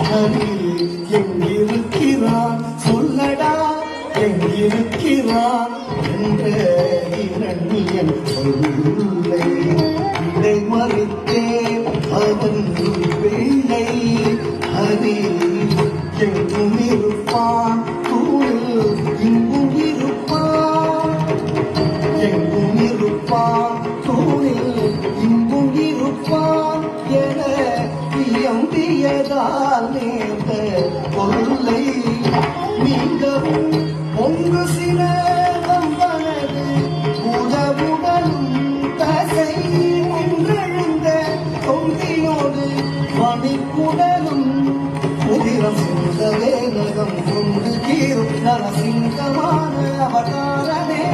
ஹரி எங்கிருக்கிறான் சொல்லடா எங்கிருக்கிறான் என்ற இரண்டியன் சொல்லை இடை மறித்தே அவன் பிள்ளை ஹரி எங்கும் இருப்பான் தூணில் இங்கும் இருப்பான் எங்கும் இருப்பான் தூணில் இங்கும் இருப்பான் என இயம்பியதால் நேர்ந்த பொருளை நீங்கவும் பொங்கு சில வம்பனது உடவுடலும் தசை நின்றெழுந்த தொங்கியோடு மணிக்குடலும் உதிரம் சிந்த வேலகம் கொண்டு கீரும் நரசிங்கமான அவதாரமே